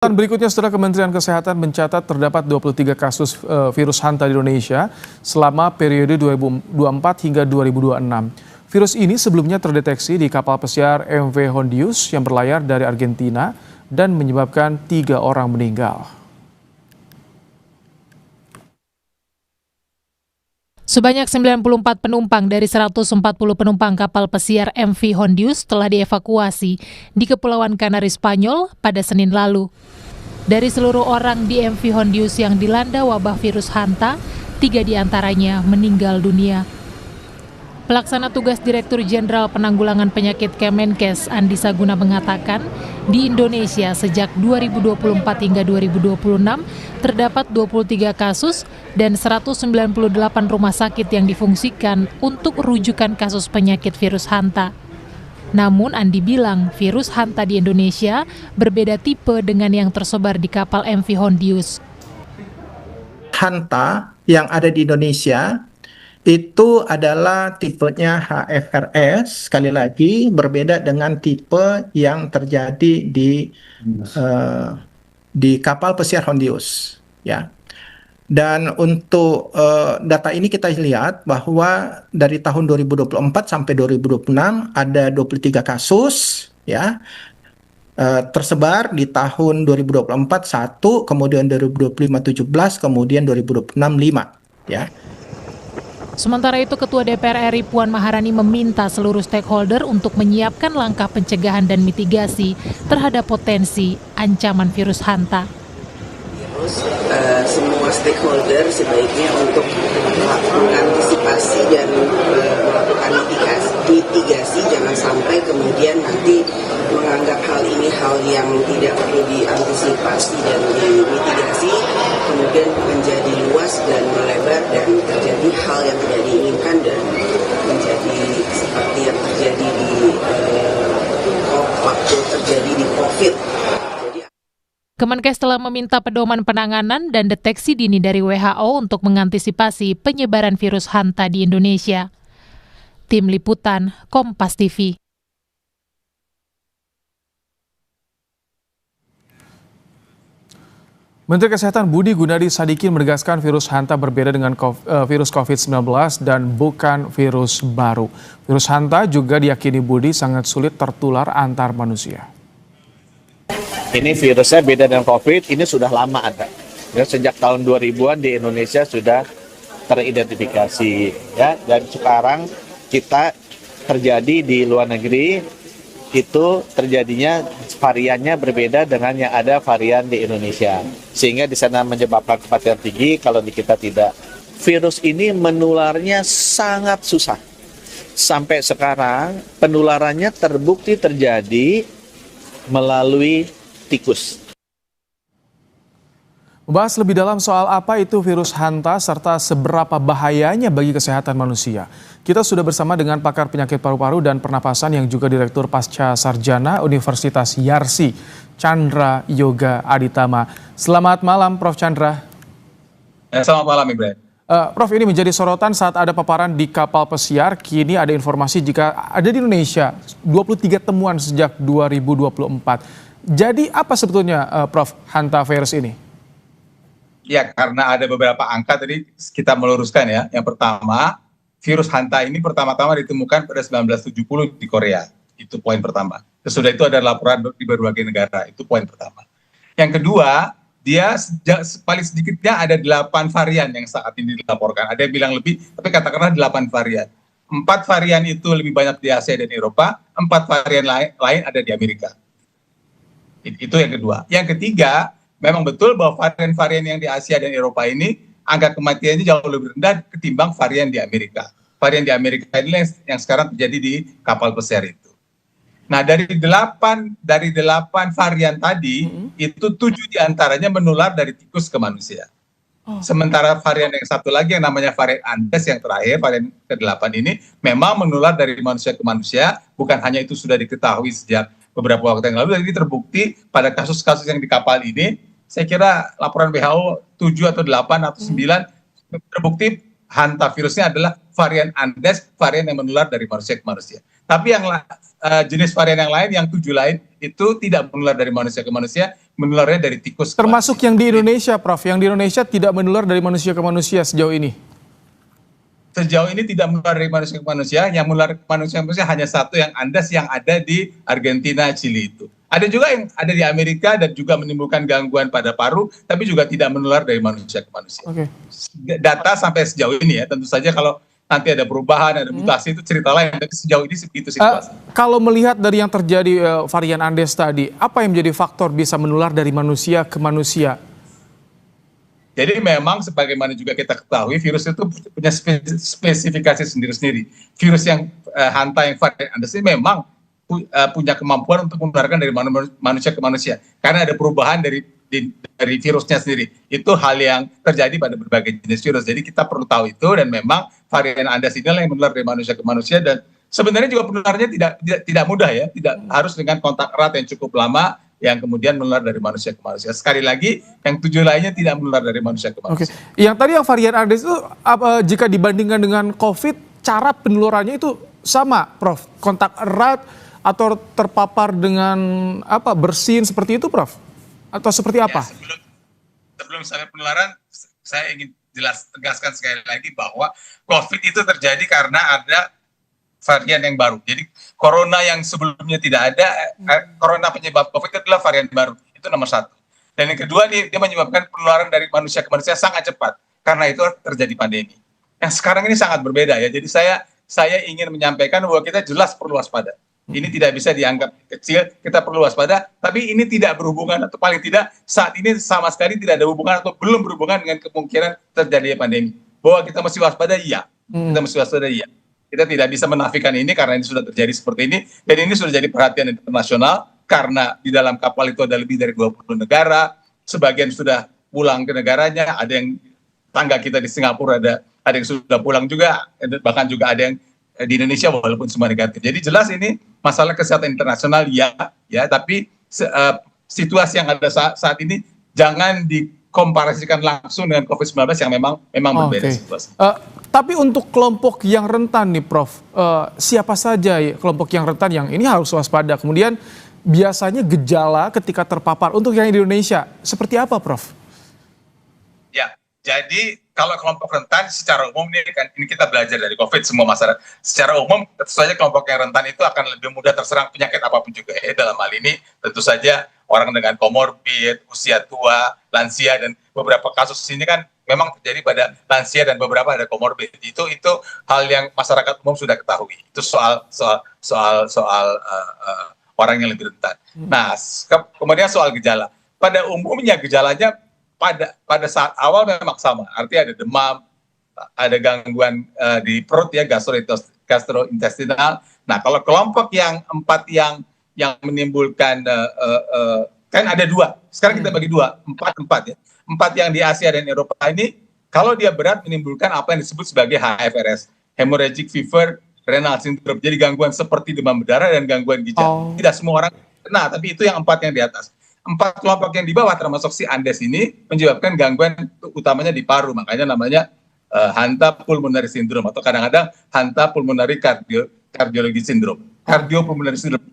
Berikutnya, setelah Kementerian Kesehatan mencatat terdapat 23 kasus virus Hanta di Indonesia selama periode 2024 hingga 2026. Virus ini sebelumnya terdeteksi di kapal pesiar MV Hondius yang berlayar dari Argentina dan menyebabkan 3 orang meninggal. Sebanyak 94 penumpang dari 140 penumpang kapal pesiar MV Hondius telah dievakuasi di Kepulauan Kanari Spanyol pada Senin lalu. Dari seluruh orang di MV Hondius yang dilanda wabah virus Hanta, 3 diantaranya meninggal dunia. Pelaksana tugas Direktur Jenderal Penanggulangan Penyakit Kemenkes Andi Saguna mengatakan, di Indonesia sejak 2024 hingga 2026 terdapat 23 kasus dan 198 rumah sakit yang difungsikan untuk rujukan kasus penyakit virus Hanta. Namun Andi bilang virus Hanta di Indonesia berbeda tipe dengan yang tersebar di kapal MV Hondius. Hanta yang ada di Indonesia itu adalah tipenya HFRS, sekali lagi berbeda dengan tipe yang terjadi di kapal pesiar Hondius, ya. Dan untuk data ini kita lihat bahwa dari tahun 2024 sampai 2026 ada 23 kasus, ya, tersebar di tahun 2024 1, kemudian 2025 17, kemudian 2026 5, ya. Sementara itu, Ketua DPR RI Puan Maharani meminta seluruh stakeholder untuk menyiapkan langkah pencegahan dan mitigasi terhadap potensi ancaman virus Hanta. Semua stakeholder sebaiknya untuk mengantisipasi dan melakukan mitigasi, jangan sampai kemudian nanti menganggap hal ini hal yang tidak perlu diantisipasi dan dimitigasi, kemudian menjadi luas dan melebar dan terjadi hal yang tidak diinginkan dan menjadi seperti yang terjadi waktu terjadi di COVID. Kemenkes telah meminta pedoman penanganan dan deteksi dini dari WHO untuk mengantisipasi penyebaran virus Hanta di Indonesia. Tim Liputan, Kompas TV. Menteri Kesehatan Budi Gunadi Sadikin menegaskan virus Hanta berbeda dengan virus COVID-19 dan bukan virus baru. Virus Hanta juga diyakini Budi sangat sulit tertular antar manusia. Ini virusnya beda dengan COVID, ini sudah lama ada. Ya, sejak tahun 2000-an di Indonesia sudah teridentifikasi. Ya, dan sekarang kita terjadi di luar negeri, itu terjadinya variannya berbeda dengan yang ada varian di Indonesia. Sehingga di sana menyebabkan kematian tinggi, kalau di kita tidak. Virus ini menularnya sangat susah. Sampai sekarang penularannya terbukti terjadi melalui tikus. Membahas lebih dalam soal apa itu virus Hanta serta seberapa bahayanya bagi kesehatan manusia, kita sudah bersama dengan pakar penyakit paru-paru dan pernapasan yang juga Direktur Pasca Sarjana Universitas Yarsi, Chandra Yoga Aditama. Selamat malam, Prof. Chandra. Selamat malam, Ibrahim. Prof, ini menjadi sorotan saat ada paparan di kapal pesiar. Kini ada informasi jika ada di Indonesia 23 temuan sejak 2024. Jadi apa sebetulnya, Prof, Hanta virus ini? Ya, karena ada beberapa angka tadi kita meluruskan ya. Yang pertama, virus Hanta ini pertama-tama ditemukan pada 1970 di Korea. Itu poin pertama. Sesudah itu ada laporan di berbagai negara. Itu poin pertama. Yang kedua, dia paling sedikitnya ada 8 varian yang saat ini dilaporkan. Ada yang bilang lebih, tapi katakanlah 8 varian. 4 varian itu lebih banyak di Asia dan Eropa, 4 varian lain ada di Amerika. Itu yang kedua. Yang ketiga, memang betul bahwa varian-varian yang di Asia dan Eropa ini angka kematiannya jauh lebih rendah ketimbang varian di Amerika. Varian di Amerika ini yang sekarang terjadi di kapal pesiar itu. Nah, dari 8 varian tadi, itu 7 diantaranya menular dari tikus ke manusia. Sementara varian yang satu lagi yang namanya varian Andes yang terakhir, varian ke-8 ini memang menular dari manusia ke manusia. Bukan hanya itu sudah diketahui sejak beberapa waktu yang lalu, jadi terbukti pada kasus-kasus yang di kapal ini, saya kira laporan WHO 7 atau 8 atau 9 terbukti Hanta virusnya adalah varian Andes, varian yang menular dari manusia ke manusia. Tapi yang jenis varian yang lain, yang 7 lain, itu tidak menular dari manusia ke manusia, menularnya dari tikus. Termasuk yang di Indonesia, Prof. Yang di Indonesia tidak menular dari manusia ke manusia sejauh ini. Sejauh ini tidak menular dari manusia ke manusia. Yang menular ke manusia hanya satu yang ada di Argentina, Chili itu. Ada juga yang ada di Amerika dan juga menimbulkan gangguan pada paru, tapi juga tidak menular dari manusia ke manusia. Oke. Data sampai sejauh ini ya, tentu saja kalau nanti ada perubahan, ada mutasi itu cerita lain. Tapi sejauh ini begitu situasi. Kalau melihat dari yang terjadi varian Andes tadi, apa yang menjadi faktor bisa menular dari manusia ke manusia? Jadi memang sebagaimana juga kita ketahui, virus itu punya spesifikasi sendiri-sendiri. Virus yang hanta yang varian Andes ini memang punya kemampuan untuk menularkan dari manusia ke manusia. Karena ada perubahan dari virusnya sendiri. Itu hal yang terjadi pada berbagai jenis virus. Jadi kita perlu tahu itu, dan memang varian Andes inilah yang menular dari manusia ke manusia, dan sebenarnya juga penularnya tidak mudah ya, tidak harus dengan kontak erat yang cukup lama yang kemudian menular dari manusia ke manusia. Sekali lagi, yang 7 lainnya tidak menular dari manusia ke manusia. Oke. Yang tadi yang varian Andes itu jika dibandingkan dengan COVID, cara penularannya itu sama, Prof? Kontak erat atau terpapar dengan bersin seperti itu, Prof? Atau seperti apa? Ya, sebelum sampai penularan, saya ingin tegaskan sekali lagi bahwa COVID itu terjadi karena ada varian yang baru. Jadi corona yang sebelumnya tidak ada, corona penyebab COVID itu adalah varian baru. Itu nomor satu. Dan yang kedua, dia menyebabkan penularan dari manusia ke manusia sangat cepat. Karena itu terjadi pandemi. Yang sekarang ini sangat berbeda ya. Jadi saya ingin menyampaikan bahwa kita jelas perlu waspada. Ini tidak bisa dianggap kecil, kita perlu waspada, tapi ini tidak berhubungan, atau paling tidak saat ini sama sekali tidak ada hubungan atau belum berhubungan dengan kemungkinan terjadinya pandemi. Bahwa kita mesti waspada, iya. Kita mesti waspada, iya. Kita tidak bisa menafikan ini karena ini sudah terjadi seperti ini, dan ini sudah jadi perhatian internasional karena di dalam kapal itu ada lebih dari 20 negara, sebagian sudah pulang ke negaranya, ada yang tangga kita di Singapura ada yang sudah pulang juga, bahkan juga ada yang di Indonesia walaupun semua negatif. Jadi jelas ini masalah kesehatan internasional ya, tapi situasi yang ada saat ini jangan dikomparasikan langsung dengan COVID-19 yang memang berbeda situasi. Tapi untuk kelompok yang rentan nih, Prof, siapa saja kelompok yang rentan yang ini harus waspada? Kemudian biasanya gejala ketika terpapar untuk yang di Indonesia seperti apa, Prof? Ya, jadi kalau kelompok rentan secara umum ini kita belajar dari COVID, semua masyarakat secara umum tentu saja kelompok yang rentan itu akan lebih mudah terserang penyakit apapun juga. Dalam hal ini tentu saja orang dengan komorbid, usia tua, lansia, dan beberapa kasus ini kan memang terjadi pada lansia dan beberapa ada komorbid. Itu hal yang masyarakat umum sudah ketahui. Itu soal orang yang lebih rentan. Nah, kemudian soal gejala. Pada umumnya gejalanya pada saat awal memang sama, artinya ada demam, ada gangguan di perut ya, gastrointestinal. Nah, kalau kelompok yang 4 yang menimbulkan kan ada 2. Sekarang kita bagi 2, 4 ya. 4 yang di Asia dan Eropa ini, kalau dia berat menimbulkan apa yang disebut sebagai HFRS, hemorrhagic fever renal syndrome. Jadi gangguan seperti demam berdarah dan gangguan ginjal. Tidak semua orang kena, tapi itu yang 4 yang di atas. 4 kelompok yang di bawah termasuk si Andes ini menyebabkan gangguan utamanya di paru, makanya namanya hanta pulmonary syndrome atau kadang-kadang hanta pulmonary cardiology syndrome, cardiopulmonary syndrome.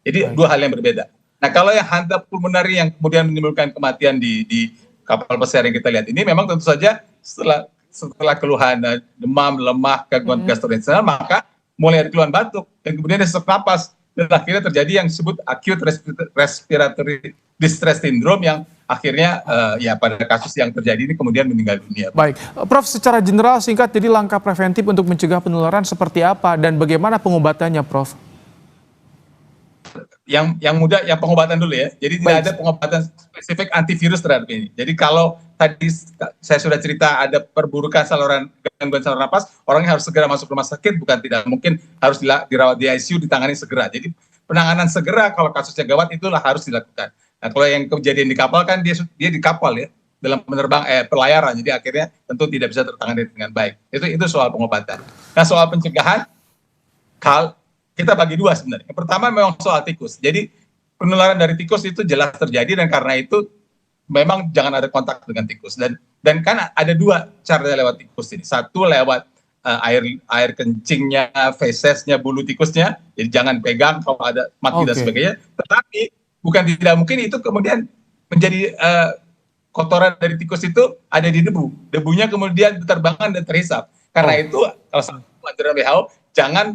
Jadi 2 hal yang berbeda. Nah, kalau yang hanta pulmonary yang kemudian menimbulkan kematian di kapal pesiar yang kita lihat ini memang tentu saja setelah keluhan demam, lemah, gangguan gastrointestinal, maka mulai ada keluhan batuk dan kemudian ada sesak napas. Dan akhirnya terjadi yang disebut acute respiratory distress syndrome yang akhirnya ya pada kasus yang terjadi ini kemudian meninggal dunia. Baik, Prof, secara general singkat, jadi langkah preventif untuk mencegah penularan seperti apa dan bagaimana pengobatannya, Prof? Yang mudah, yang pengobatan dulu ya. Jadi tidak ada pengobatan spesifik antivirus terhadap ini. Jadi kalau tadi saya sudah cerita ada perburukan gangguan saluran napas, orangnya harus segera masuk rumah sakit, bukan tidak mungkin harus dirawat di ICU, ditangani segera. Jadi penanganan segera kalau kasusnya gawat itulah harus dilakukan. Nah, kalau yang kejadian di kapal kan dia di kapal ya, dalam pelayaran, jadi akhirnya tentu tidak bisa tertangani dengan baik. Itu soal pengobatan. Nah, soal pencegahan, kita bagi 2 sebenarnya. Yang pertama memang soal tikus. Jadi penularan dari tikus itu jelas terjadi dan karena itu memang jangan ada kontak dengan tikus. Dan kan ada 2 cara lewat tikus ini. Satu lewat air kencingnya, fesesnya, bulu tikusnya. Jadi jangan pegang kalau ada mati dan sebagainya. Tetapi bukan tidak mungkin itu kemudian menjadi kotoran dari tikus itu ada di debu. Debunya kemudian berterbangan dan terhisap. Karena itu kalau satu anjuran WHO jangan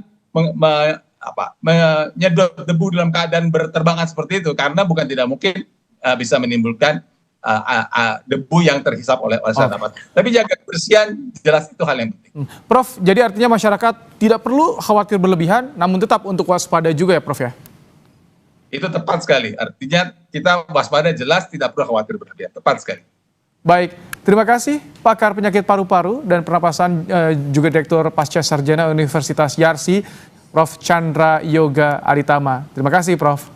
menyedot debu dalam keadaan berterbangan seperti itu, karena bukan tidak mungkin bisa menimbulkan debu yang terhisap oleh saluran nafas. Tapi jaga kebersihan jelas itu hal yang penting. Prof, jadi artinya masyarakat tidak perlu khawatir berlebihan, namun tetap untuk waspada juga ya Prof ya? Itu tepat sekali. Artinya kita waspada jelas, tidak perlu khawatir berlebihan. Tepat sekali. Baik, terima kasih pakar penyakit paru-paru dan pernapasan juga Direktur Pasca Sarjana Universitas Yarsi, Prof. Chandra Yoga Aritama. Terima kasih Prof.